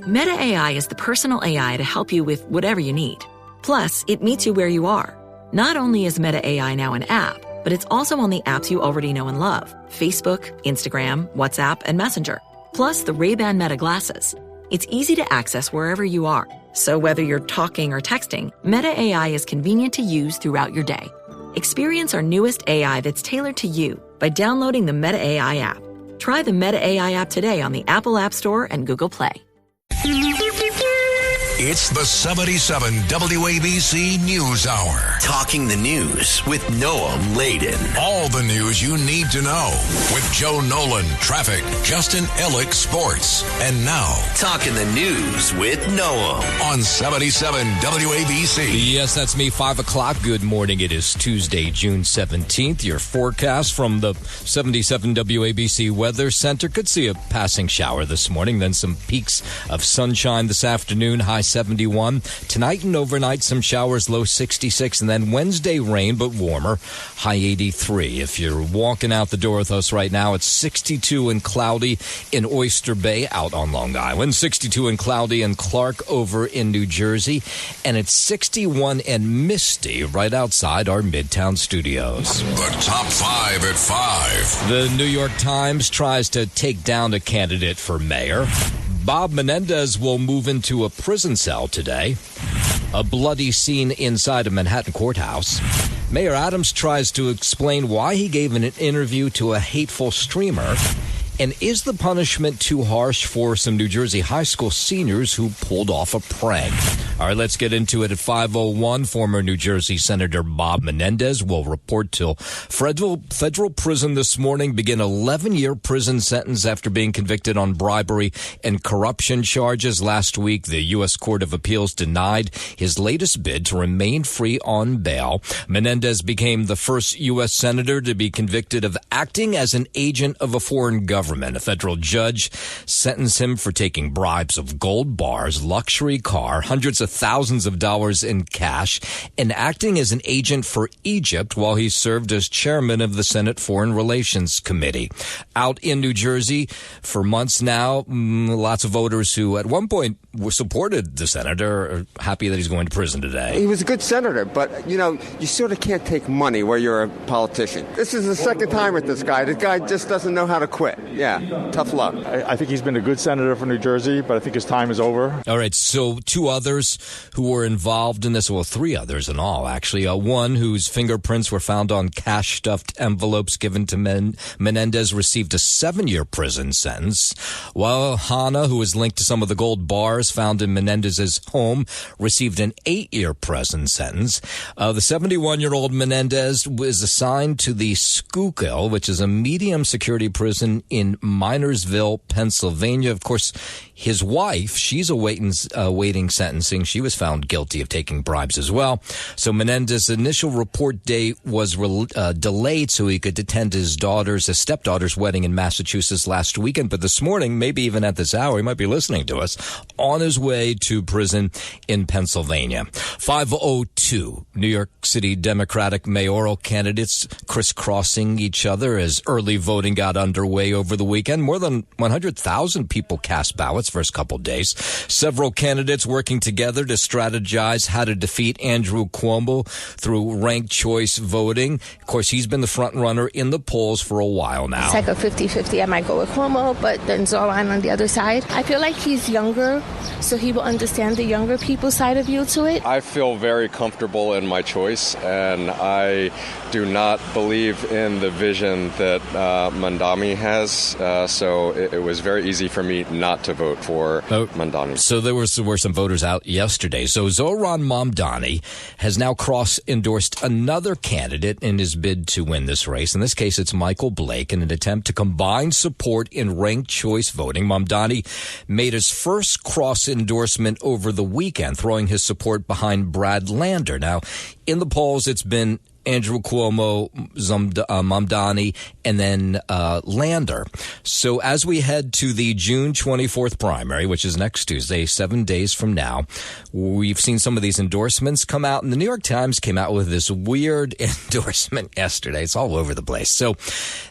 Meta AI is the personal AI to help you with whatever you need. Plus, it meets you where you are. Not only is Meta AI now an app, but it's also on the apps you already know and love. Facebook, Instagram, WhatsApp, and Messenger. Plus the Ray-Ban Meta glasses. It's easy to access wherever you are. So whether you're talking or texting, Meta AI is convenient to use throughout your day. Experience our newest AI that's tailored to you by downloading the Meta AI app. Try the Meta AI app today on the Apple App Store and Google Play. It's the 77 WABC News Hour. Talking the news with Noam Laden. All the news you need to know with Joe Nolan, traffic, Justin Ellick, sports. And now, Talking the news with Noam on 77 WABC. Yes, that's me, 5 o'clock. Good morning. It is Tuesday, June 17th. Your forecast from the 77 WABC Weather Center. Could see a passing shower this morning, then some peaks of sunshine this afternoon, high 71. Tonight and overnight, some showers, low 66. And then Wednesday, rain, but warmer, high 83. If you're walking out the door with us right now, it's 62 and cloudy in Oyster Bay out on Long Island, 62 and cloudy in Clark over in New Jersey, and it's 61 and misty right outside our Midtown studios. The top 5 at 5. The New York Times tries to take down a candidate for mayor. Bob Menendez will move into a prison cell today. A bloody scene inside a Manhattan courthouse. Mayor Adams tries to explain why he gave an interview to a hateful streamer. And is the punishment too harsh for some New Jersey high school seniors who pulled off a prank? All right, let's get into it at 5:01. Former New Jersey Senator Bob Menendez will report to federal prison this morning, begin 11-year prison sentence after being convicted on bribery and corruption charges. Last week, the U.S. Court of Appeals denied his latest bid to remain free on bail. Menendez became the first U.S. senator to be convicted of acting as an agent of a foreign government. A federal judge sentenced him for taking bribes of gold bars, luxury car, hundreds of thousands of dollars in cash, and acting as an agent for Egypt while he served as chairman of the Senate Foreign Relations Committee. Out in New Jersey for months now, lots of voters who at one point supported the senator are happy that he's going to prison today. He was a good senator, but, you sort of can't take money where you're a politician. This is the second time with this guy. This guy just doesn't know how to quit. Yeah, tough luck. I think he's been a good senator for New Jersey, but I think his time is over. All right, so two others who were involved in this, well, three others in all, actually. One whose fingerprints were found on cash-stuffed envelopes given to Menendez received a 7-year prison sentence, while Hannah, who was linked to some of the gold bars found in Menendez's home, received an 8-year prison sentence. The 71-year-old Menendez was assigned to the Schuylkill, which is a medium-security prison in Minersville, Pennsylvania. Of course, his wife, she's awaiting sentencing. She was found guilty of taking bribes as well. So Menendez's initial report date was delayed so he could attend his stepdaughter's wedding in Massachusetts last weekend. But this morning, maybe even at this hour, he might be listening to us, on his way to prison in Pennsylvania. 5:02, New York City Democratic mayoral candidates crisscrossing each other as early voting got underway over the weekend. More than 100,000 people cast ballots first couple days. Several candidates working together to strategize how to defeat Andrew Cuomo through ranked choice voting. Of course, he's been the front runner in the polls for a while now. It's like a 50-50. I might go with Cuomo, but then Zoran on the other side. I feel like he's younger, so he will understand the younger people's side of view to it. I feel very comfortable in my choice, and I do not believe in the vision that Mamdani has, so it was very easy for me not to vote for Mamdani. So there were some voters out yesterday. So Zoran Mamdani has now cross-endorsed another candidate in his bid to win this race. In this case, it's Michael Blake in an attempt to combine support in ranked choice voting. Mamdani made his first cross-endorsement over the weekend, throwing his support behind Brad Lander. Now, in the polls, it's been Andrew Cuomo, Mamdani, and then Lander. So as we head to the June 24th primary, which is next Tuesday, 7 days from now, we've seen some of these endorsements come out, and the New York Times came out with this weird endorsement yesterday. It's all over the place. So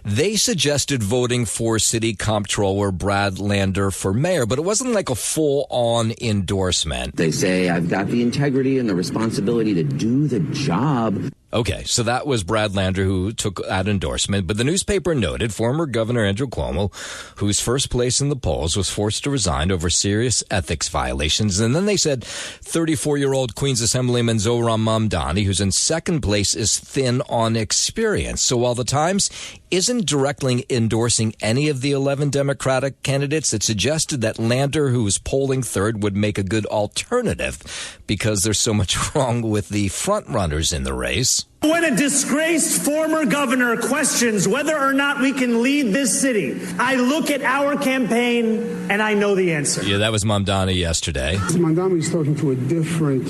they suggested voting for City Comptroller Brad Lander for mayor, but it wasn't like a full-on endorsement. They say, I've got the integrity and the responsibility to do the job. Okay, so that was Brad Lander who took that endorsement, but the newspaper noted former Governor Andrew Cuomo, whose first place in the polls, was forced to resign over serious ethics violations. And then they said 34-year-old Queens Assemblyman Zohran Mamdani, who's in second place, is thin on experience. So while the Times isn't directly endorsing any of the 11 Democratic candidates, it suggested that Lander, who is polling third, would make a good alternative because there's so much wrong with the front-runners in the race. When a disgraced former governor questions whether or not we can lead this city, I look at our campaign and I know the answer. Yeah, that was Mamdani yesterday. Mamdani's talking to a different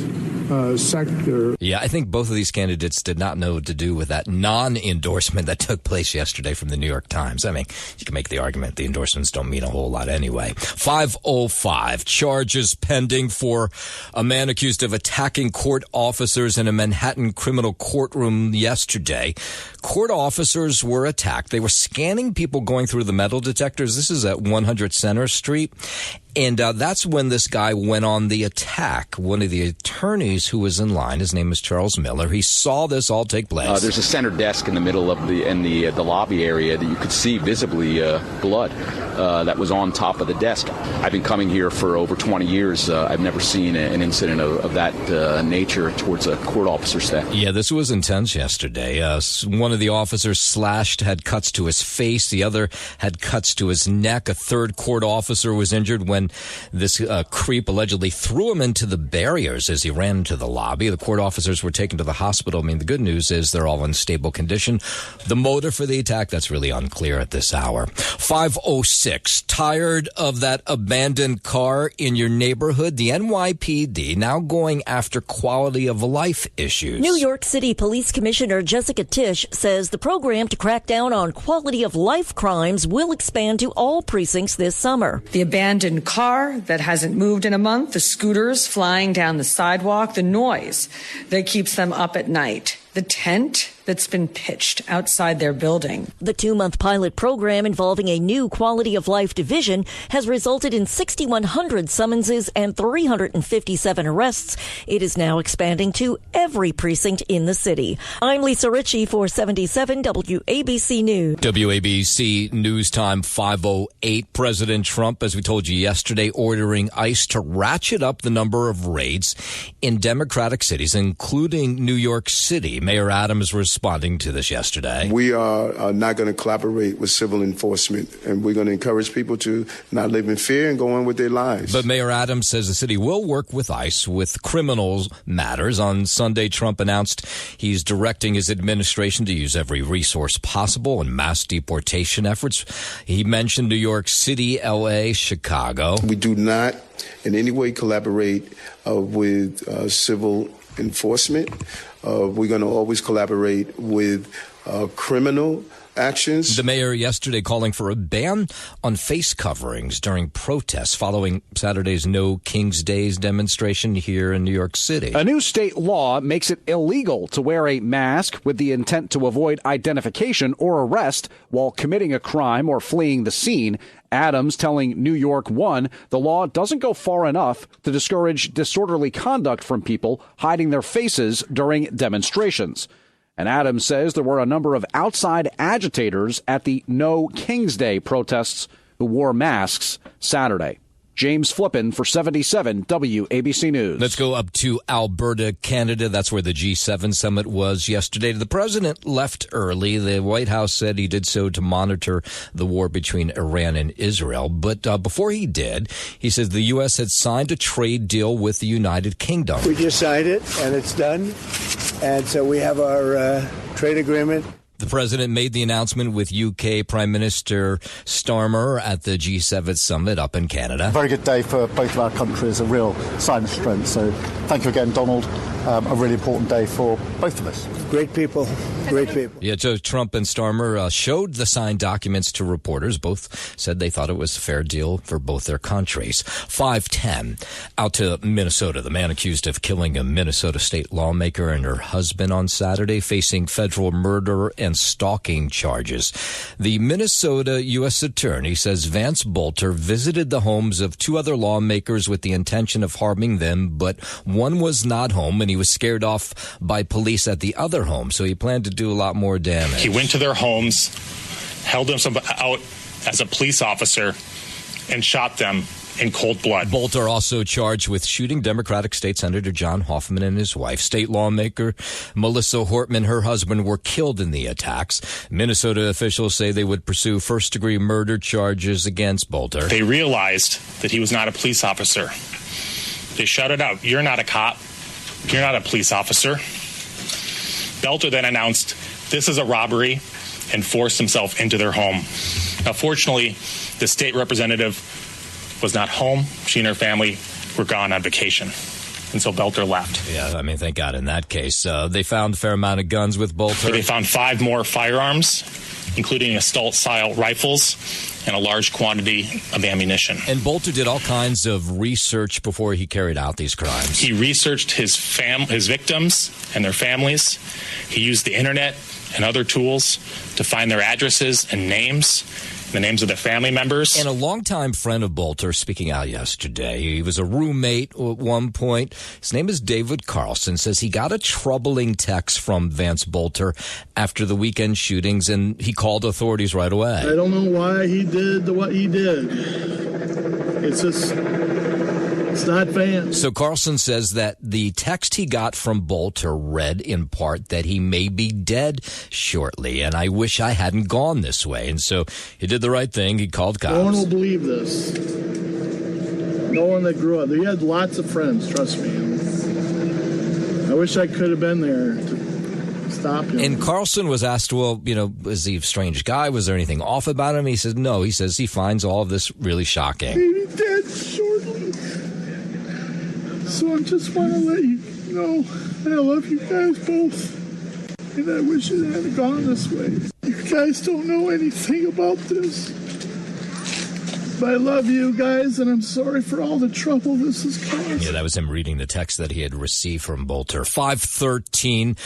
sector. Yeah, I think both of these candidates did not know what to do with that non-endorsement that took place yesterday from the New York Times. I mean, you can make the argument the endorsements don't mean a whole lot anyway. 5:05, charges pending for a man accused of attacking court officers in a Manhattan criminal courtroom yesterday. Court officers were attacked. They were scanning people going through the metal detectors. This is at 100 Center Street. And that's when this guy went on the attack. One of the attorneys who was in line, his name is Charles Miller, he saw this all take place. There's a center desk in the middle of the lobby area that you could see visibly blood that was on top of the desk. I've been coming here for over 20 years. I've never seen an incident of that nature towards a court officer's staff. Yeah, this was intense yesterday. One of the officers had cuts to his face. The other had cuts to his neck. A third court officer was injured when this creep allegedly threw him into the barriers as he ran into the lobby. The court officers were taken to the hospital. I mean, the good news is they're all in stable condition. The motive for the attack, that's really unclear at this hour. 5:06, tired of that abandoned car in your neighborhood? The NYPD now going after quality of life issues. New York City Police Commissioner Jessica Tisch says the program to crack down on quality of life crimes will expand to all precincts this summer. The abandoned car that hasn't moved in a month, the scooters flying down the sidewalk, the noise that keeps them up at night, the tent that's been pitched outside their building. The 2-month pilot program involving a new quality of life division has resulted in 6,100 summonses and 357 arrests. It is now expanding to every precinct in the city. I'm Lisa Ritchie for 77 WABC News. WABC News Time 5:08. President Trump, as we told you yesterday, ordering ICE to ratchet up the number of raids in Democratic cities, including New York City. Mayor Adams responding to this yesterday. We are not going to collaborate with civil enforcement, and we're going to encourage people to not live in fear and go on with their lives. But Mayor Adams says the city will work with ICE with criminal matters. On Sunday, Trump announced he's directing his administration to use every resource possible in mass deportation efforts. He mentioned New York City, L.A., Chicago. We do not in any way collaborate with civil enforcement. We're going to always collaborate with criminal actions. The mayor yesterday calling for a ban on face coverings during protests following Saturday's No King's Days demonstration here in New York City. A new state law makes it illegal to wear a mask with the intent to avoid identification or arrest while committing a crime or fleeing the scene. Adams telling New York One the law doesn't go far enough to discourage disorderly conduct from people hiding their faces during demonstrations. And Adams says there were a number of outside agitators at the No King's Day protests who wore masks Saturday. James Flippin for 77 WABC News. Let's go up to Alberta, Canada. That's where the G7 summit was yesterday. The president left early. The White House said he did so to monitor the war between Iran and Israel. But before he did, he says the U.S. had signed a trade deal with the United Kingdom. We just signed it, and it's done. And so we have our trade agreement. The president made the announcement with UK Prime Minister Starmer at the G7 summit up in Canada. A very good day for both of our countries, a real sign of strength. So thank you again, Donald, a really important day for both of us. Great people. Great people. Yeah, Joe Trump and Starmer showed the signed documents to reporters. Both said they thought it was a fair deal for both their countries. 5:10, out to Minnesota. The man accused of killing a Minnesota state lawmaker and her husband on Saturday, facing federal murder and stalking charges. The Minnesota U.S. Attorney says Vance Bolter visited the homes of two other lawmakers with the intention of harming them, but one was not home and he was scared off by police at the other home, so he planned to do a lot more damage. He went to their homes, held them out as a police officer, and shot them in cold blood. Bolter also charged with shooting Democratic State Senator John Hoffman and his wife. State lawmaker Melissa Hortman, her husband, were killed in the attacks. Minnesota officials say they would pursue first-degree murder charges against Bolter. They realized that he was not a police officer. They shouted out, "You're not a cop. You're not a police officer." Bolter then announced, "This is a robbery," and forced himself into their home. Now, fortunately, the state representative was not home. She and her family were gone on vacation. And so Bolter left. Yeah, I mean, thank God in that case. They found a fair amount of guns with Bolter. They found 5 more firearms, including assault-style rifles and a large quantity of ammunition. And Bolter did all kinds of research before he carried out these crimes. He researched his victims and their families. He used the internet and other tools to find their addresses and names, the names of their family members. And a longtime friend of Bolter speaking out yesterday. He was a roommate at one point. His name is David Carlson, says he got a troubling text from Vance Bolter after the weekend shootings, and he called authorities right away. I don't know why he did what he did. It's not Vance. So Carlson says that the text he got from Bolter read in part that he may be dead shortly, and I wish I hadn't gone this way. And so he did the right thing. He called cops. No one will believe this. No one that grew up. He had lots of friends, trust me. I wish I could have been there to stop him. And Carlson was asked, well, is he a strange guy? Was there anything off about him? He said no. He says he finds all of this really shocking. Maybe dead shortly. So I just want to let you know I love you guys both, and I wish it hadn't gone this way. You guys don't know anything about this, but I love you guys, and I'm sorry for all the trouble this has caused. Yeah, that was him reading the text that he had received from Bolter. 5:13,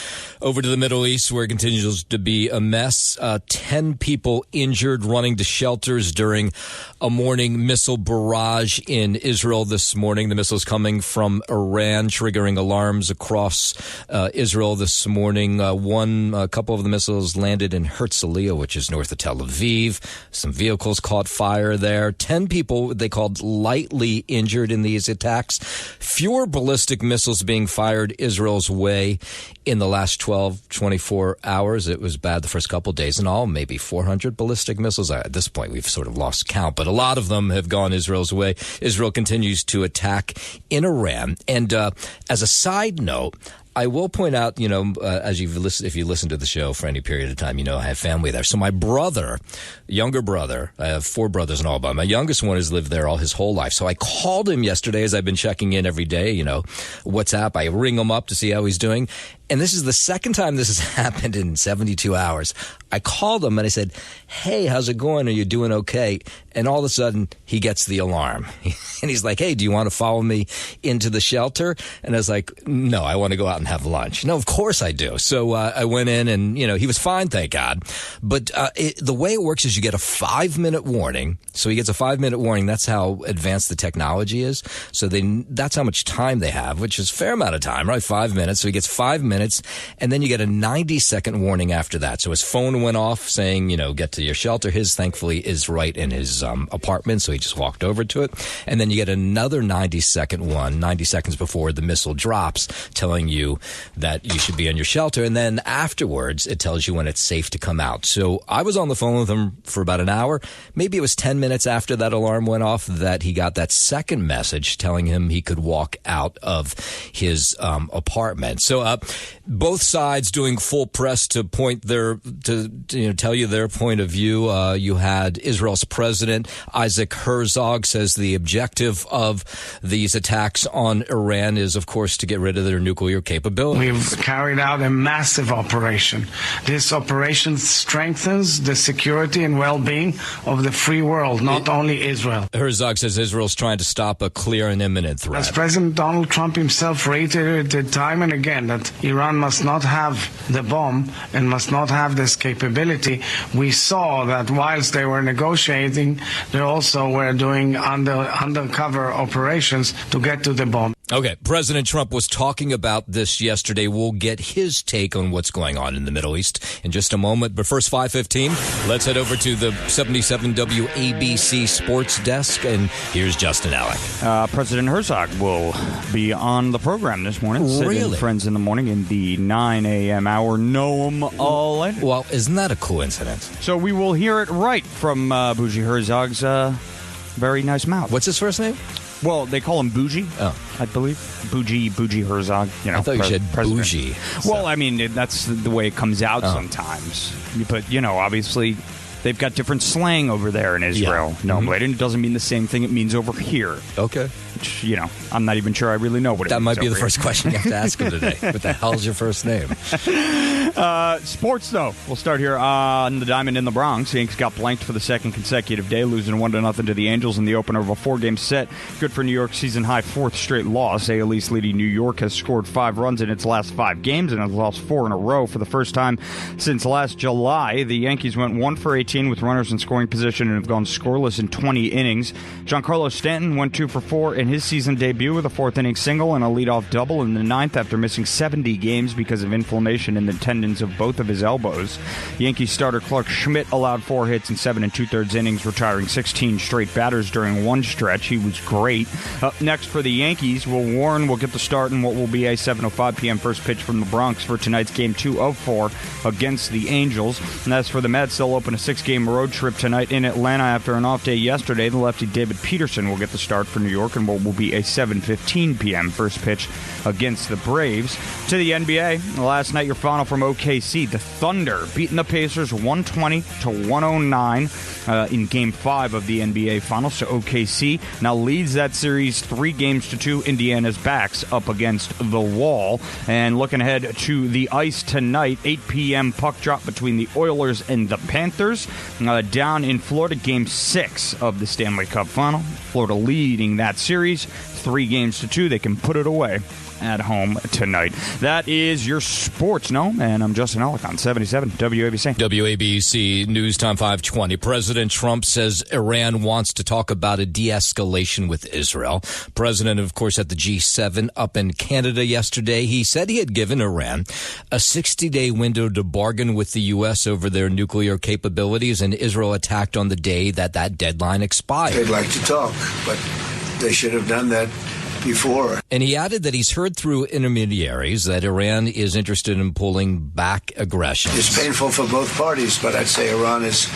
over to the Middle East, where it continues to be a mess. 10 people injured running to shelters during a morning missile barrage in Israel this morning. The missiles coming from Iran, triggering alarms across Israel this morning. A couple of the missiles landed in Herzliya, which is north of Tel Aviv. Some vehicles caught fire there. 10 people they called lightly injured in these attacks. Fewer ballistic missiles being fired Israel's way in the last 24 hours. It was bad the first couple of days in all, maybe 400 ballistic missiles. At this point, we've sort of lost count, but a lot of them have gone Israel's way. Israel continues to attack in Iran. And as a side note, I will point out, as if you listen to the show for any period of time, I have family there. So my younger brother, I have 4 brothers and all, but my youngest one has lived there all his whole life. So I called him yesterday, as I've been checking in every day, WhatsApp. I ring him up to see how he's doing. And this is the second time this has happened in 72 hours. I called him and I said, "Hey, how's it going? Are you doing okay?" And all of a sudden, he gets the alarm. And he's like, "Hey, do you want to follow me into the shelter?" And I was like, "No, I want to go out and have lunch." "No, of course I do." So I went in and, he was fine, thank God. But the way it works is you get a 5-minute warning. So he gets a 5-minute warning. That's how advanced the technology is. So that's how much time they have, which is a fair amount of time, right? 5 minutes. So he gets 5 minutes. And then you get a 90-second warning after that. So his phone went off saying, get to your shelter. His, thankfully, is right in his apartment, so he just walked over to it. And then you get another 90-second one, 90 seconds before the missile drops, telling you that you should be in your shelter. And then afterwards, it tells you when it's safe to come out. So I was on the phone with him for about an hour. Maybe it was 10 minutes after that alarm went off that he got that second message telling him he could walk out of his apartment. So both sides doing full press to tell you their point of view. You had Israel's president Isaac Herzog says the objective of these attacks on Iran is, of course, to get rid of their nuclear capability. We've carried out a massive operation. This operation strengthens the security and well-being of the free world, not only Israel. Herzog says Israel's trying to stop a clear and imminent threat. As President Donald Trump himself reiterated time and again that Iran must not have the bomb and must not have this capability, we saw that whilst they were negotiating, they also were doing undercover operations to get to the bomb. Okay, President Trump was talking about this yesterday. We'll get his take on what's going on in the Middle East in just a moment. But first, 5:15, let's head over to the 77 WABC Sports Desk, and here's Justin Alec. President Herzog will be on the program this morning. Really? Friends in the Morning in the 9 a.m. hour. Know him all in. Well, isn't that a coincidence? So we will hear it right from Bougie Herzog's very nice mouth. What's his first name? Well, they call him Bougie, I believe. Bougie Herzog. I thought you said president. Bougie. So. Well, I mean, that's the way it comes out sometimes. But, obviously, they've got different slang over there in Israel. Yeah. No, but it doesn't mean the same thing it means over here. Okay. Which, I'm not even sure I really know what it means. That might be the here. first question you have to ask him today. What the hell's your first name? Sports, though. We'll start here on the Diamond in the Bronx. The Yankees got blanked for the second consecutive day, losing 1-0 to the Angels in the opener of a 4-game set. Good for New York's season-high fourth straight loss. AL East leading New York has scored 5 runs in its last 5 games and has lost 4 in a row for the first time since last July. The Yankees went 1 for 18 with runners in scoring position and have gone scoreless in 20 innings. Giancarlo Stanton went 2 for 4 in his season debut with a 4th-inning single and a leadoff double in the 9th after missing 70 games because of inflammation in the tendons of both of his elbows. Yankees starter Clark Schmidt allowed 4 hits in 7 2/3 innings, retiring 16 straight batters during one stretch. He was great. Up next for the Yankees, Will Warren will get the start in what will be a 7:05 p.m. first pitch from the Bronx for tonight's Game 2 of 4 against the Angels. And as for the Mets, they'll open a 6-game road trip tonight in Atlanta after an off day yesterday. The lefty David Peterson will get the start for New York in what will be a 7:15 p.m. first pitch against the Braves. To the NBA, last night your final from OKC, the Thunder beating the Pacers 120-109 in Game 5 of the NBA Finals. So OKC now leads that series 3-2. Indiana's backs up against the wall. And looking ahead to the ice tonight, 8 p.m. puck drop between the Oilers and the Panthers. Down in Florida, Game 6 of the Stanley Cup Final. Florida leading that series 3-2. They can put it away at home tonight. That is your sports, and I'm Justin Alec on 77 WABC. WABC News Time 5:20. President Trump says Iran wants to talk about a de-escalation with Israel. President, of course, at the G7 up in Canada yesterday, he said he had given Iran a 60-day window to bargain with the U.S. over their nuclear capabilities, and Israel attacked on the day that deadline expired. They'd like to talk, but they should have done that before. And he added that he's heard through intermediaries that Iran is interested in pulling back aggression. It's painful for both parties, but I'd say Iran is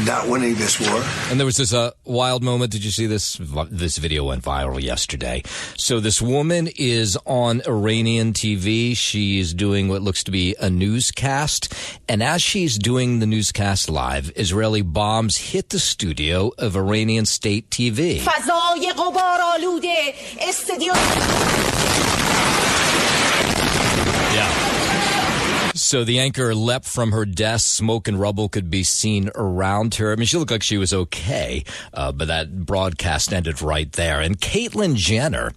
not winning this war. And there was this wild moment. Did you see this? This video went viral yesterday. So this woman is on Iranian TV. She's doing what looks to be a newscast. And as she's doing the newscast live, Israeli bombs hit the studio of Iranian state TV. Yeah. So the anchor leapt from her desk. Smoke and rubble could be seen around her. I mean, she looked like she was okay, but that broadcast ended right there. And Caitlyn Jenner,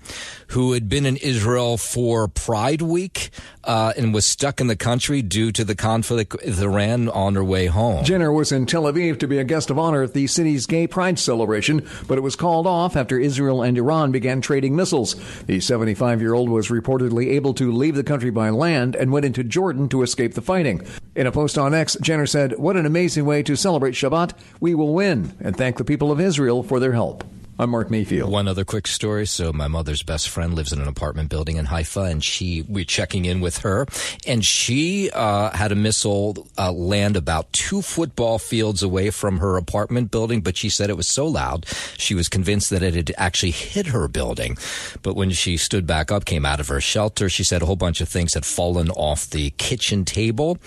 who had been in Israel for Pride Week and was stuck in the country due to the conflict with Iran on her way home. Jenner was in Tel Aviv to be a guest of honor at the city's gay pride celebration, but it was called off after Israel and Iran began trading missiles. The 75-year-old was reportedly able to leave the country by land and went into Jordan to escape the fighting. In a post on X, Jenner said, "What an amazing way to celebrate Shabbat. We will win," and thank the people of Israel for their help. I'm Mark Mayfield. One other quick story. So my mother's best friend lives in an apartment building in Haifa, and we're checking in with her, and she had a missile land about 2 football fields away from her apartment building, but she said it was so loud, she was convinced that it had actually hit her building. But when she stood back up, came out of her shelter, she said a whole bunch of things had fallen off the kitchen table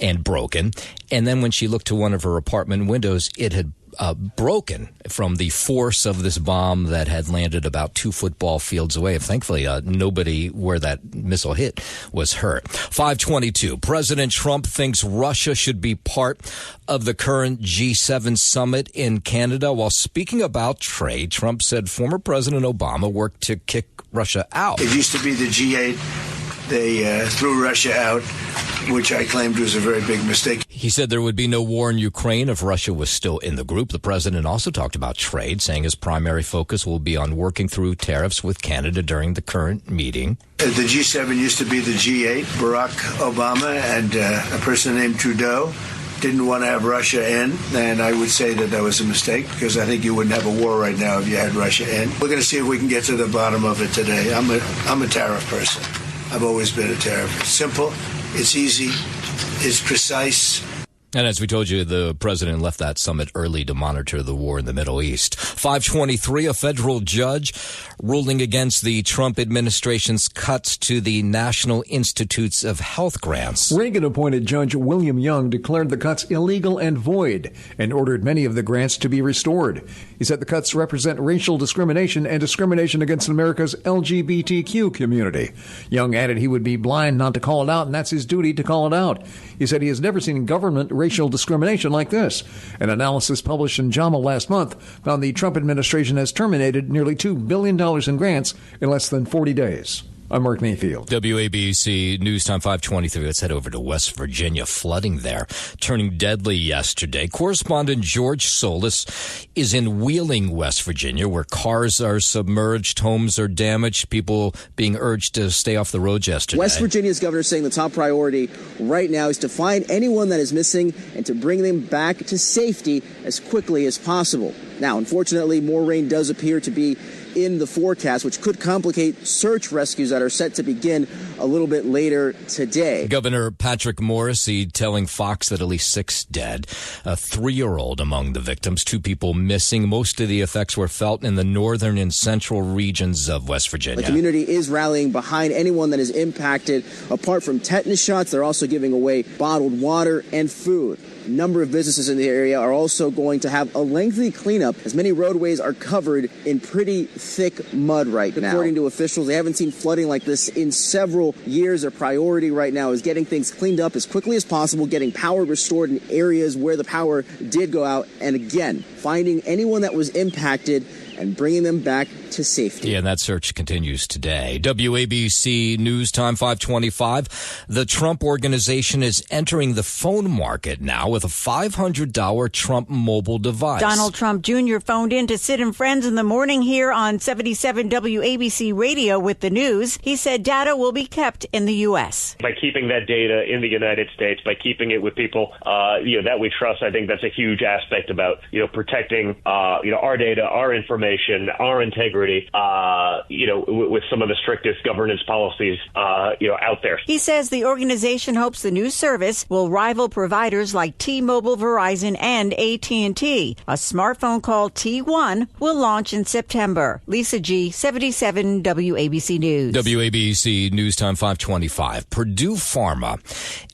and broken. And then when she looked to one of her apartment windows, it had broken from the force of this bomb that had landed about 2 football fields away. Thankfully, nobody where that missile hit was hurt. 522. President Trump thinks Russia should be part of the current G7 summit in Canada. While speaking about trade, Trump said former President Obama worked to kick Russia out. It used to be the G8. They threw Russia out, which I claimed was a very big mistake. He said there would be no war in Ukraine if Russia was still in the group. The president also talked about trade, saying his primary focus will be on working through tariffs with Canada during the current meeting. The G7 used to be the G8. Barack Obama and a person named Trudeau didn't want to have Russia in, and I would say that was a mistake, because I think you wouldn't have a war right now if you had Russia in. We're going to see if we can get to the bottom of it today. I'm a tariff person. I've always been a tariff. It's simple, it's easy, it's precise. And as we told you, the president left that summit early to monitor the war in the Middle East. 523, a federal judge ruling against the Trump administration's cuts to the National Institutes of Health grants. Reagan-appointed Judge William Young declared the cuts illegal and void and ordered many of the grants to be restored. He said the cuts represent racial discrimination and discrimination against America's LGBTQ community. Young added he would be blind not to call it out, and that's his duty to call it out. He said he has never seen government racial discrimination like this. An analysis published in JAMA last month found the Trump administration has terminated nearly $2 billion in grants in less than 40 days. I'm Mark Mayfield. WABC News Time 523. Let's head over to West Virginia. Flooding there, turning deadly yesterday. Correspondent George Solis is in Wheeling, West Virginia, where cars are submerged, homes are damaged, people being urged to stay off the roads yesterday. West Virginia's governor saying the top priority right now is to find anyone that is missing and to bring them back to safety as quickly as possible. Now, unfortunately, more rain does appear to be in the forecast, which could complicate search rescues that are set to begin a little bit later today. Governor Patrick Morrisey telling Fox that at least 6 dead, a 3-year-old among the victims, 2 people missing. Most of the effects were felt in the northern and central regions of West Virginia. The community is rallying behind anyone that is impacted. Apart from tetanus shots, they're also giving away bottled water and food. A number of businesses in the area are also going to have a lengthy cleanup, as many roadways are covered in pretty thick mud right now. According to officials, they haven't seen flooding like this in several years. Their priority right now is getting things cleaned up as quickly as possible, getting power restored in areas where the power did go out, and again, finding anyone that was impacted and bringing them back to safety. Yeah, and that search continues today. WABC News Time 525. The Trump Organization is entering the phone market now with a $500 Trump mobile device. Donald Trump Jr. phoned in to Sid and Friends in the morning here on 77 WABC Radio with the news. He said data will be kept in the U.S. By keeping that data in the United States, by keeping it with people that we trust, I think that's a huge aspect about protecting our data, our information, our integrity, with some of the strictest governance policies, out there. He says the organization hopes the new service will rival providers like T-Mobile, Verizon, and AT&T. A smartphone called T1 will launch in September. Lisa G., 77 WABC News. WABC News Time 525. Purdue Pharma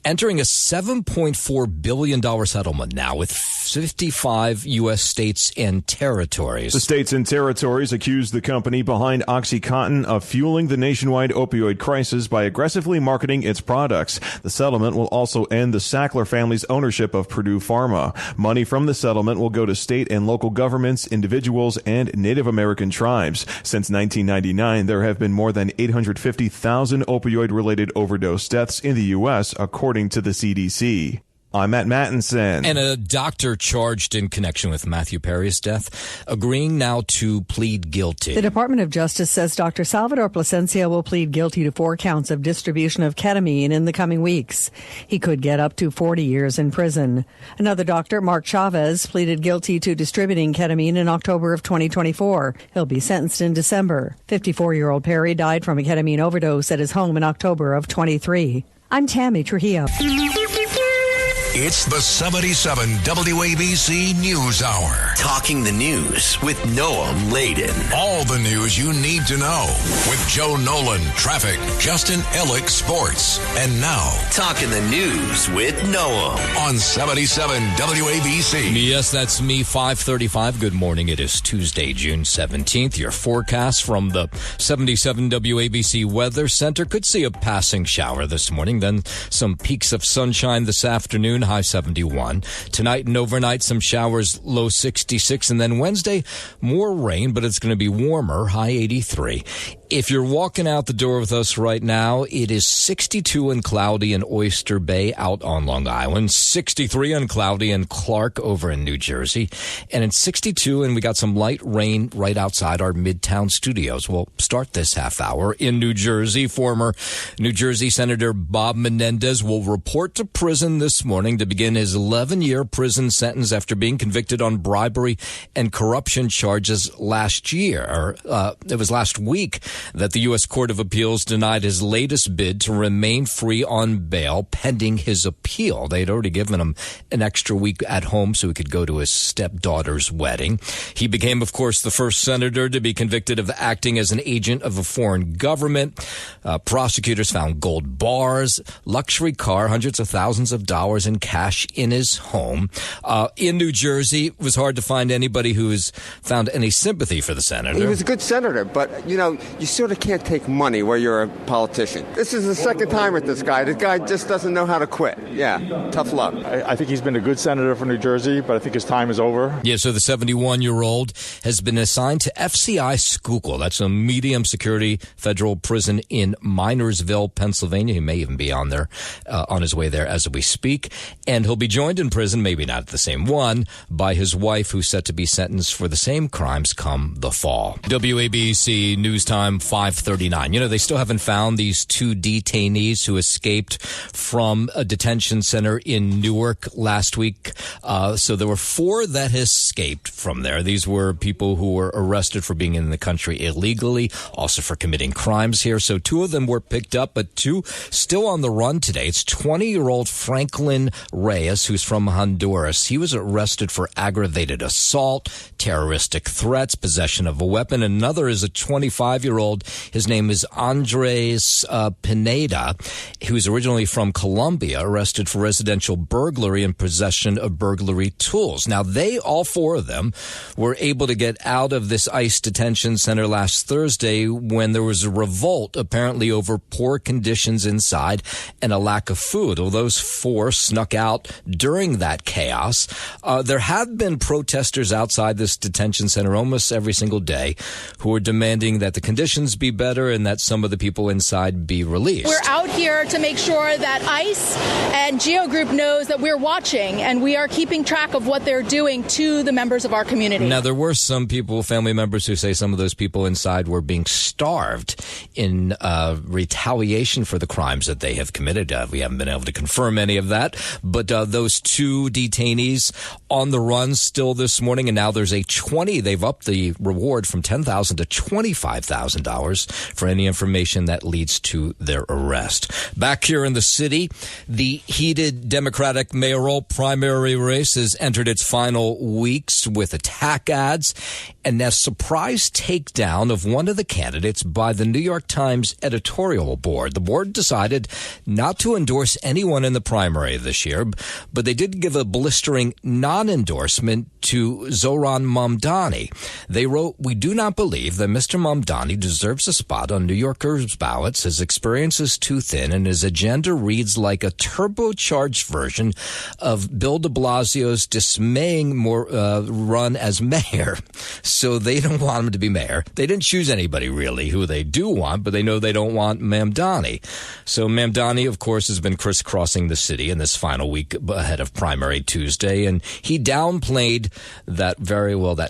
entering a $7.4 billion settlement now with 55 U.S. states and territories. The states and territories accuse the company behind OxyContin of fueling the nationwide opioid crisis by aggressively marketing its products. The settlement will also end the Sackler family's ownership of Purdue Pharma. Money from the settlement will go to state and local governments, individuals, and Native American tribes. Since 1999, there have been more than 850,000 opioid-related overdose deaths in the U.S., according to the CDC. I'm Matt Mattinson. And a doctor charged in connection with Matthew Perry's death, agreeing now to plead guilty. The Department of Justice says Dr. Salvador Plasencia will plead guilty to 4 counts of distribution of ketamine in the coming weeks. He could get up to 40 years in prison. Another doctor, Mark Chavez, pleaded guilty to distributing ketamine in October of 2024. He'll be sentenced in December. 54-year-old Perry died from a ketamine overdose at his home in October of 23. I'm Tammy Trujillo. It's the 77 WABC News Hour. Talking the news with Noam Laden. All the news you need to know with Joe Nolan, traffic, Justin Ellick, sports. And now, Talking the news with Noam on 77 WABC. Yes, that's me, 5:35. Good morning. It is Tuesday, June 17th. Your forecast from the 77 WABC Weather Center. Could see a passing shower this morning, then some peaks of sunshine this afternoon. High 71. Tonight and overnight, some showers, low 66. And then Wednesday, more rain, but it's going to be warmer, high 83. If you're walking out the door with us right now, it is 62 and cloudy in Oyster Bay out on Long Island, 63 and cloudy in Clark over in New Jersey, and it's 62 and we got some light rain right outside our Midtown studios. We'll start this half hour in New Jersey. Former New Jersey Senator Bob Menendez will report to prison this morning to begin his 11-year prison sentence after being convicted on bribery and corruption charges last year. It was last week that the U.S. Court of Appeals denied his latest bid to remain free on bail pending his appeal. They'd already given him an extra week at home so he could go to his stepdaughter's wedding. He became, of course, the first senator to be convicted of acting as an agent of a foreign government. Prosecutors found gold bars, luxury car, hundreds of thousands of dollars in cash in his home. In New Jersey, it was hard to find anybody who has found any sympathy for the senator. He was a good senator, but, you sort of can't take money where you're a politician. This is the second time with this guy. This guy just doesn't know how to quit. Yeah, tough luck. I think he's been a good senator for New Jersey, but I think his time is over. Yeah, so the 71-year-old has been assigned to FCI Schuylkill. That's a medium security federal prison in Minersville, Pennsylvania. He may even be on his way there as we speak. And he'll be joined in prison, maybe not the same one, by his wife, who's set to be sentenced for the same crimes come the fall. WABC News Time 5:39. They still haven't found these 2 detainees who escaped from a detention center in Newark last week. So there were 4 that escaped from there. These were people who were arrested for being in the country illegally, also for committing crimes here. So 2 of them were picked up, but 2 still on the run today. It's 20-year-old Franklin Reyes, who's from Honduras. He was arrested for aggravated assault, terroristic threats, possession of a weapon. Another is a 25-year-old. His name is Andres Pineda, who's originally from Colombia, arrested for residential burglary and possession of burglary tools. Now, all 4 of them were able to get out of this ICE detention center last Thursday when there was a revolt, apparently over poor conditions inside and a lack of food. Well, those 4 snuck out during that chaos. There have been protesters outside this detention center almost every single day who are demanding that the conditions be better and that some of the people inside be released. We're out here to make sure that ICE and Geo Group knows that we're watching and we are keeping track of what they're doing to the members of our community. Now, there were some people, family members, who say some of those people inside were being starved in retaliation for the crimes that they have committed. We haven't been able to confirm any of that, but those 2 detainees on the run still this morning, and now there's they've upped the reward from $10,000 to $25,000 for any information that leads to their arrest. Back here in the city, the heated Democratic mayoral primary race has entered its final weeks with attack ads and a surprise takedown of one of the candidates by the New York Times editorial board. The board decided not to endorse anyone in the primary this year, but they did give a blistering non-endorsement to Zohran Mamdani. They wrote, "We do not believe that Mr. Mamdani deserves a spot on New Yorkers' ballots. His experience is too thin, and his agenda reads like a turbocharged version of Bill de Blasio's dismaying run as mayor." So they don't want him to be mayor. They didn't choose anybody, really. Who they do want want, but they know they don't want Mamdani. So Mamdani, of course, has been crisscrossing the city in this final week ahead of primary Tuesday, and he downplayed that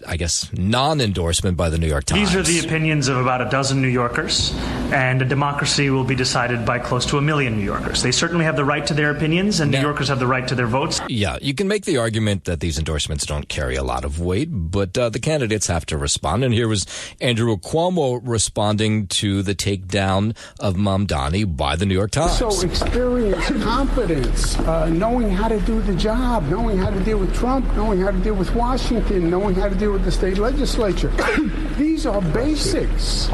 I guess, non-endorsement by the New York Times. These are the opinions of about a dozen New Yorkers, and a democracy will be decided by close to 1 million New Yorkers. They certainly have the right to their opinions, and New Yorkers have the right to their votes. Yeah, you can make the argument that these endorsements don't carry a lot of weight, but the candidates have to respond. And here was Andrew Cuomo responding to the takedown of Mamdani by the New York Times. So experience, competence, knowing how to do the job, knowing how to deal with Trump, knowing how to deal with Washington, knowing how to deal with the state legislature. These are basics.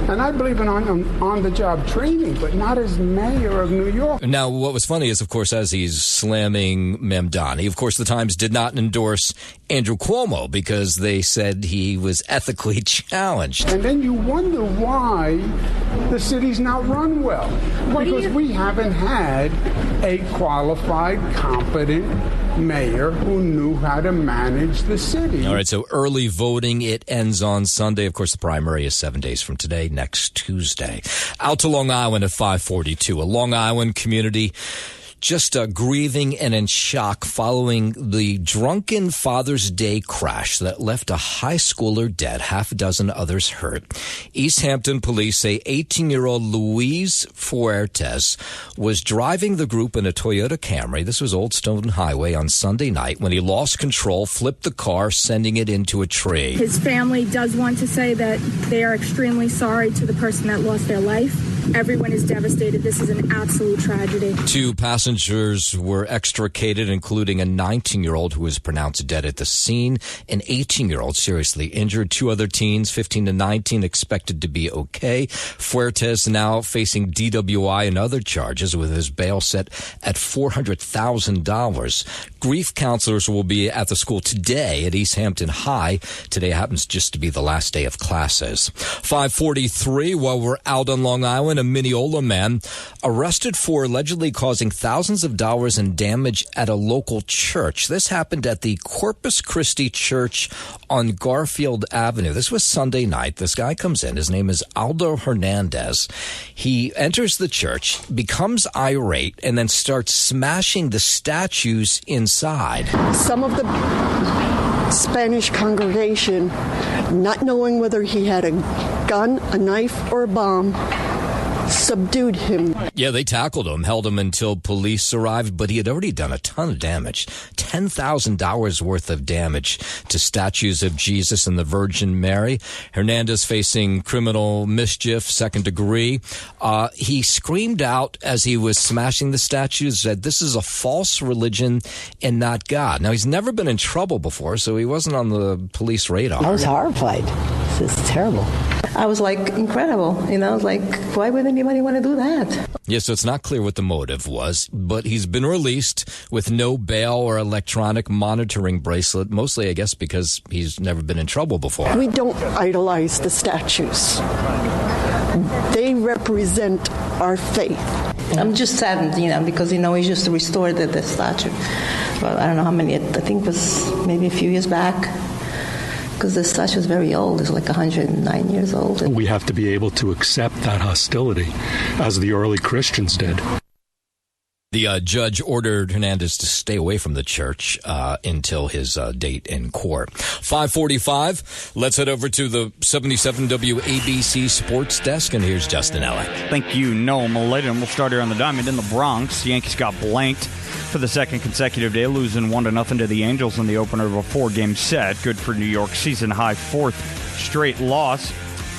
And I believe in on-the-job training, but not as mayor of New York. Now, what was funny is, of course, as he's slamming Mamdani, of course, the Times did not endorse Andrew Cuomo because they said he was ethically challenged. And then you wonder why the city's not run well. Because we haven't had a qualified, competent mayor who knew how to manage the city. All right, so early voting, it ends on Sunday. Of course, the primary is 7 days from today, next Tuesday. Out to Long Island at 5:42. A Long Island community just grieving and in shock following the drunken Father's Day crash that left a high schooler dead, half a dozen others hurt. East Hampton police say 18-year-old Luis Fuertes was driving the group in a Toyota Camry. This was Old Stone Highway on Sunday night when he lost control, flipped the car, sending it into a tree. His family does want to say that they are extremely sorry to the person that lost their life. Everyone is devastated. This is an absolute tragedy. 2 passengers were extricated, including a 19-year-old who was pronounced dead at the scene, an 18-year-old seriously injured, 2 other teens, 15 to 19, expected to be okay. Fuertes now facing DWI and other charges with his bail set at $400,000. Grief counselors will be at the school today at East Hampton High. Today happens just to be the last day of classes. 5:43, while we're out on Long Island, a Mineola man arrested for allegedly causing thousands of dollars in damage at a local church. This happened at the Corpus Christi Church on Garfield Avenue. This was Sunday night. This guy comes in. His name is Aldo Hernandez. He enters the church, becomes irate, and then starts smashing the statues inside. Some of the Spanish congregation, not knowing whether he had a gun, a knife, or a bomb, subdued him. Yeah, they tackled him, held him until police arrived, but he had already done a ton of damage. $10,000 worth of damage to statues of Jesus and the Virgin Mary. Hernandez facing criminal mischief, second degree. He screamed out as he was smashing the statues, said, "This is a false religion and not God." Now, he's never been in trouble before, so he wasn't on the police radar. I was horrified. This is terrible. I was like, incredible. I was like, why would anybody want to do that? Yeah, so it's not clear what the motive was, but he's been released with no bail or electronic monitoring bracelet, mostly, I guess, because he's never been in trouble before. We don't idolize the statues. They represent our faith. I'm just saddened, because, we just restored the statue. Well, I don't know how many, I think it was maybe a few years back. Because the statue is very old. It's like 109 years old. We have to be able to accept that hostility, as the early Christians did. The judge ordered Hernandez to stay away from the church until his date in court. 5:45. Let's head over to the 77 WABC Sports Desk, and here's Justin Ellick. Thank you, Noah Maladen. We'll start here on the diamond in the Bronx. The Yankees got blanked for the second consecutive day, losing 1-0 to the Angels in the opener of a 4-game set. Good for New York, season-high 4th straight loss.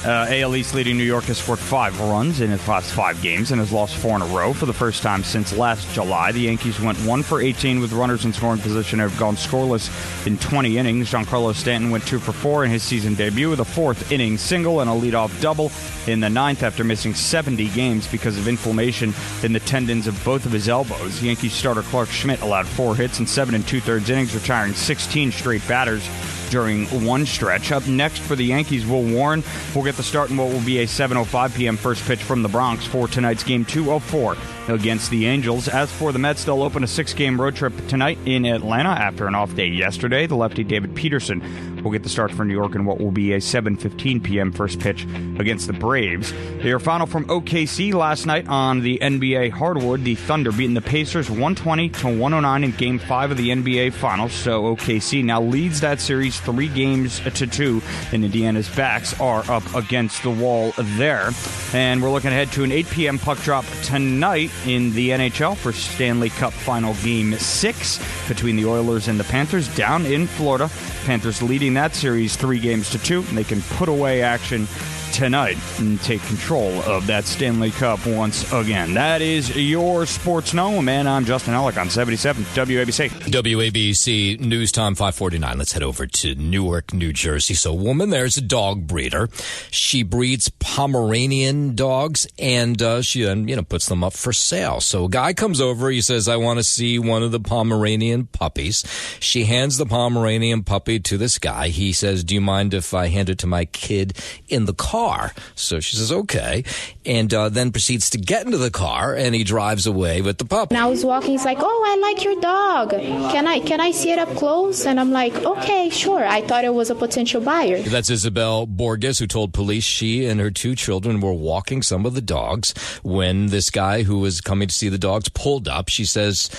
AL East leading New York has scored 5 runs in its last 5 games and has lost 4 in a row for the first time since last July. The Yankees went 1 for 18 with runners in scoring position and have gone scoreless in 20 innings. Giancarlo Stanton went 2 for 4 in his season debut with a 4th inning single and a leadoff double in the 9th after missing 70 games because of inflammation in the tendons of both of his elbows. Yankees starter Clark Schmidt allowed 4 hits in 7 2/3 innings, retiring 16 straight batters during one stretch. Up next for the Yankees, Will Warren will get the start in what will be a 7:05 p.m. first pitch from the Bronx for tonight's game 2 of 4 against the Angels. As for the Mets, they'll open a 6-game road trip tonight in Atlanta after an off day yesterday. The lefty David Peterson will get the start for New York in what will be a 7:15 p.m. first pitch against the Braves. Their final from OKC last night on the NBA hardwood. The Thunder beating the Pacers 120-109 in Game 5 of the NBA Finals. So OKC now leads that series 3-2, and Indiana's backs are up against the wall there. And we're looking ahead to an 8 p.m. puck drop tonight in the NHL for Stanley Cup Final Game 6 between the Oilers and the Panthers down in Florida. Panthers leading that series 3-2, and they can put away action tonight and take control of that Stanley Cup once again. That is your Sports Know, man. I'm Justin Ellick on 77 WABC. WABC News Time 5:49. Let's head over to Newark, New Jersey. So a woman there's a dog breeder. She breeds Pomeranian dogs, and she then, puts them up for sale. So a guy comes over. He says, I want to see one of the Pomeranian puppies. She hands the Pomeranian puppy to this guy. He says, do you mind if I hand it to my kid in the car? So she says, okay, and then proceeds to get into the car, and he drives away with the puppy. And I was walking, he's like, oh, I like your dog. Can I see it up close? And I'm like, okay, sure. I thought it was a potential buyer. That's Isabel Borges, who told police she and her 2 children were walking some of the dogs when this guy who was coming to see the dogs pulled up. She says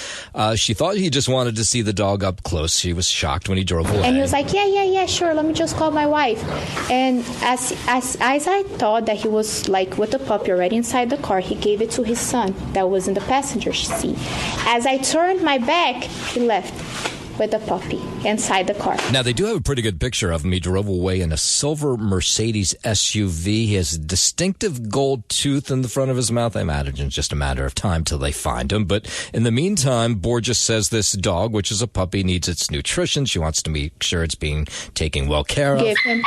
she thought he just wanted to see the dog up close. She was shocked when he drove away. And he was like, yeah, sure. Let me just call my wife. And as I thought that he was like with the puppy already inside the car, he gave it to his son that was in the passenger seat. As I turned my back, he left with the puppy inside the car. Now, they do have a pretty good picture of him. He drove away in a silver Mercedes SUV. He has a distinctive gold tooth in the front of his mouth. I imagine it's just a matter of time till they find him. But in the meantime, Borges says this dog, which is a puppy, needs its nutrition. She wants to make sure it's being taken well care of. Give him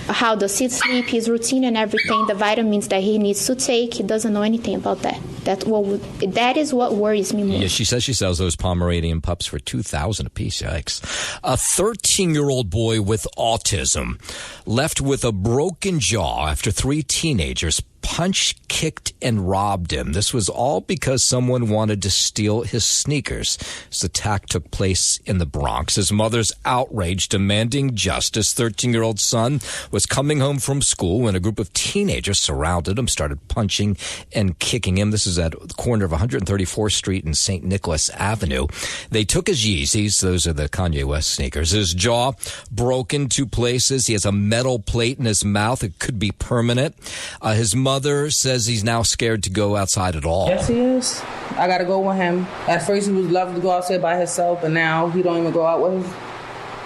how does he sleep, his routine and everything, the vitamins that he needs to take. He doesn't know anything about that. That is what worries me more. Yeah, she says she sells those Pomeranian pups for $2,000 a piece. Yikes. A 13-year-old boy with autism left with a broken jaw after 3 teenagers punched, kicked, and robbed him. This was all because someone wanted to steal his sneakers. This attack took place in the Bronx. His mother's outraged, demanding justice. 13-year-old son was coming home from school when a group of teenagers surrounded him, started punching and kicking him. This is at the corner of 134th Street and St. Nicholas Avenue. They took his Yeezys. Those are the Kanye West sneakers. His jaw broken 2 places. He has a metal plate in his mouth. It could be permanent. His mother says he's now scared to go outside at all. Yes, he is. I got to go with him. At first, he would love to go outside by himself, but now he don't even go out with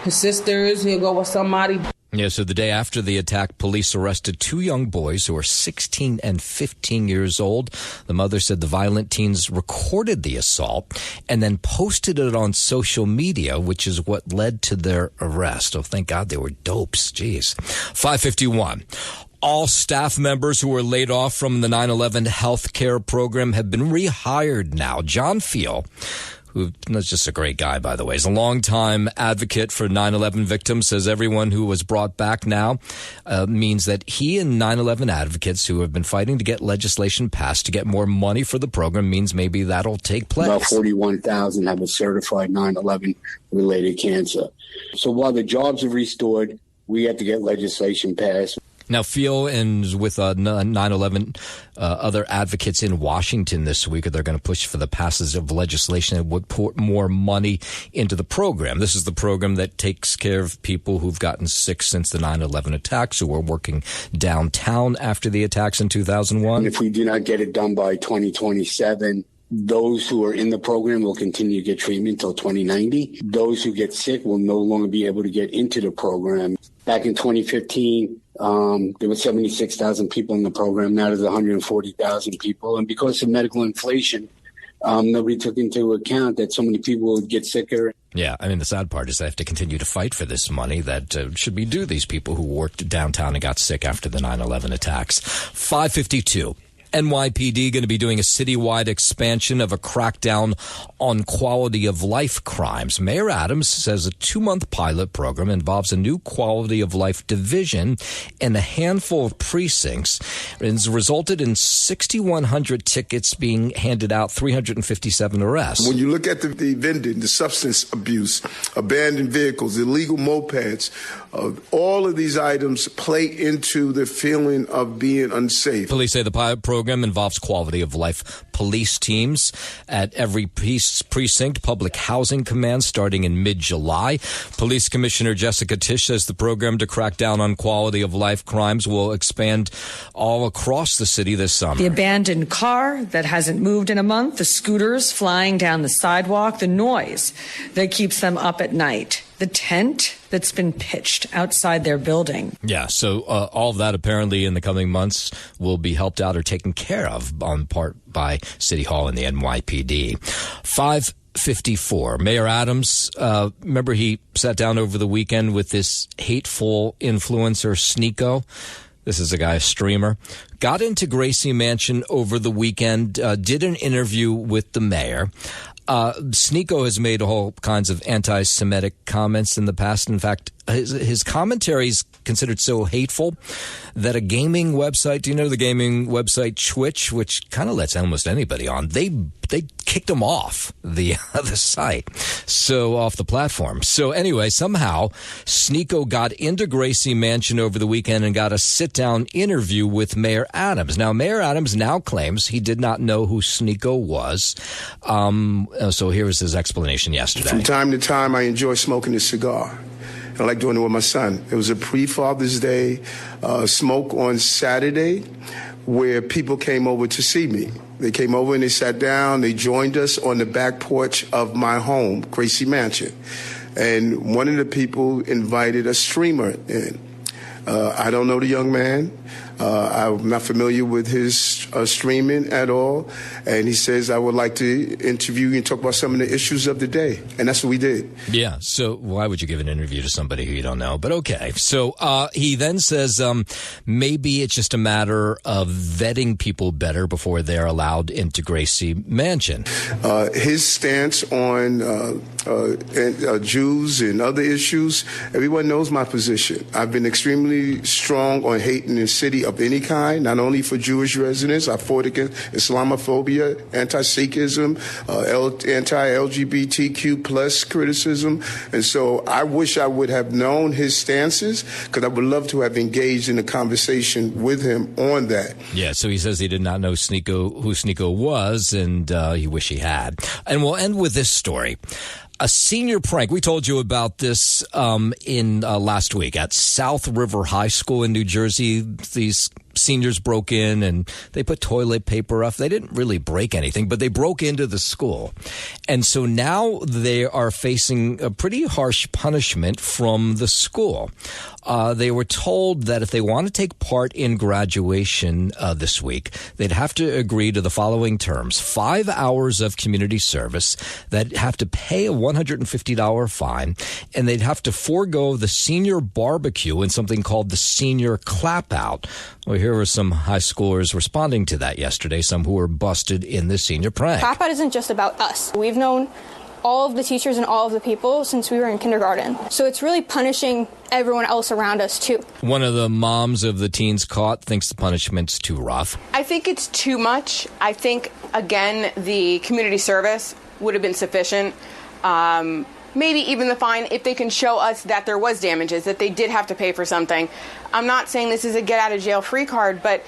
his sisters. He'll go with somebody. Yeah, so the day after the attack, police arrested 2 young boys who are 16 and 15 years old. The mother said the violent teens recorded the assault and then posted it on social media, which is what led to their arrest. Oh, thank God they were dopes. Jeez. 5:51. All staff members who were laid off from the 9/11 health care program have been rehired now. John Fiel, who is just a great guy, by the way, is a longtime advocate for 9/11 victims, says everyone who was brought back now means that he and 9/11 advocates who have been fighting to get legislation passed to get more money for the program means maybe that'll take place. About 41,000 have a certified 9/11 related cancer. So while the jobs are restored, we have to get legislation passed. Now, Fiel and with 9/11 other advocates in Washington this week, they're going to push for the passage of legislation that would put more money into the program. This is the program that takes care of people who've gotten sick since the 9/11 attacks, who were working downtown after the attacks in 2001. And if we do not get it done by 2027, those who are in the program will continue to get treatment until 2090. Those who get sick will no longer be able to get into the program. Back in 2015, there were 76,000 people in the program. Now there's 140,000 people. And because of medical inflation, nobody took into account that so many people would get sicker. Yeah, I mean, the sad part is they have to continue to fight for this money that should be due these people who worked downtown and got sick after the 9/11 attacks. 5:52. NYPD going to be doing a citywide expansion of a crackdown on quality of life crimes. Mayor Adams says a 2-month pilot program involves a new quality of life division in a handful of precincts and has resulted in 6,100 tickets being handed out, 357 arrests. When you look at the vending, the substance abuse, abandoned vehicles, illegal mopeds, all of these items play into the feeling of being unsafe. Police say the pilot program involves quality of life police teams at every precinct, public housing command starting in mid-July. Police Commissioner Jessica Tisch says the program to crack down on quality of life crimes will expand all across the city this summer. The abandoned car that hasn't moved in a month, the scooters flying down the sidewalk, the noise that keeps them up at night, the tent that's been pitched outside their building. Yeah, so all of that apparently in the coming months will be helped out or taken care of on part by City Hall and the NYPD. 5:54. Mayor Adams, remember he sat down over the weekend with this hateful influencer, Sneeko? This is a guy, a streamer. Got into Gracie Mansion over the weekend, did an interview with the mayor. Sneeko has made all kinds of anti-Semitic comments in the past. In fact, his commentary is considered so hateful that a gaming website, do you know the gaming website Twitch, which kind of lets almost anybody on, they kicked him off the site, so off the platform. So anyway, somehow Sneeko got into Gracie Mansion over the weekend and got a sit-down interview with Mayor Adams. Now, Mayor Adams now claims he did not know who Sneeko was. So here was his explanation yesterday. From time to time, I enjoy smoking a cigar. I like doing it with my son. It was a pre-Father's Day smoke on Saturday where people came over to see me. They came over and they sat down. They joined us on the back porch of my home, Gracie Mansion. And one of the people invited a streamer in. I don't know the young man. I'm not familiar with his streaming at all. And he says, I would like to interview you and talk about some of the issues of the day. And that's what we did. Yeah. So why would you give an interview to somebody who you don't know? But okay. So he then says maybe it's just a matter of vetting people better before they're allowed into Gracie Mansion. His stance on Jews and other issues, everyone knows my position. I've been extremely strong on hating the city of any kind, not only for Jewish residents. I fought against Islamophobia, anti-Sikhism, anti-LGBTQ plus criticism. And so I wish I would have known his stances, because I would love to have engaged in a conversation with him on that. Yeah, so he says he did not know who Sneeko was, and he wish he had. And we'll end with this story. A senior prank. We told you about this in last week at South River High School in New Jersey. These seniors broke in and they put toilet paper up. They didn't really break anything, but they broke into the school. And so now they are facing a pretty harsh punishment from the school. They were told that if they want to take part in graduation this week, they'd have to agree to the following terms: 5 hours of community service, they'd have to pay a $150 fine, and they'd have to forego the senior barbecue and something called the senior clap out. Well, here were some high schoolers responding to that yesterday, some who were busted in the senior prank. Clap out isn't just about us. We've known all of the teachers and all of the people since we were in kindergarten. So it's really punishing everyone else around us, too. One of the moms of the teens caught thinks the punishment's too rough. I think it's too much. I think, again, the community service would have been sufficient. Maybe even the fine if they can show us that there was damages, that they did have to pay for something. I'm not saying this is a get-out-of-jail-free card, but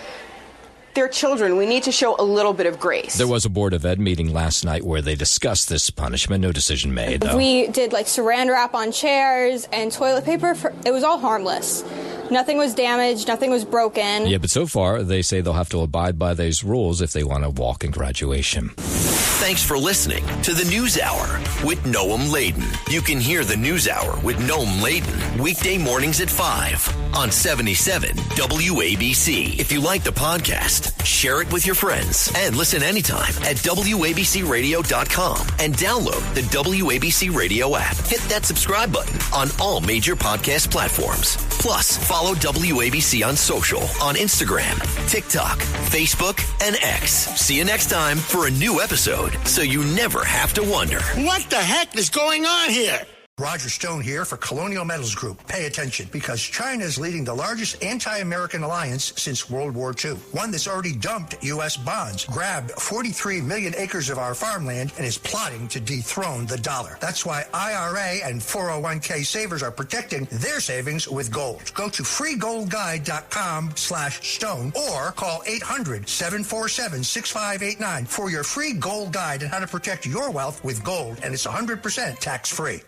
they're children. We need to show a little bit of grace. There was a Board of Ed meeting last night where they discussed this punishment. No decision made, though. We did like saran wrap on chairs and toilet paper. It was all harmless. Nothing was damaged. Nothing was broken. Yeah, but so far they say they'll have to abide by those rules if they want to walk in graduation. Thanks for listening to the News Hour with Noam Laden. You can hear the News Hour with Noam Laden weekday mornings at 5 on 77 WABC. If you like the podcast, share it with your friends and listen anytime at WABCRadio.com and download the WABC Radio app. Hit that subscribe button on all major podcast platforms. Plus, follow WABC on social, on Instagram, TikTok, Facebook, and X. See you next time for a new episode, so you never have to wonder. What the heck is going on here? Roger Stone here for Colonial Metals Group. Pay attention, because China is leading the largest anti-American alliance since World War II. One that's already dumped U.S. bonds, grabbed 43 million acres of our farmland, and is plotting to dethrone the dollar. That's why IRA and 401k savers are protecting their savings with gold. Go to freegoldguide.com/stone or call 800-747-6589 for your free gold guide on how to protect your wealth with gold, and it's 100% tax-free.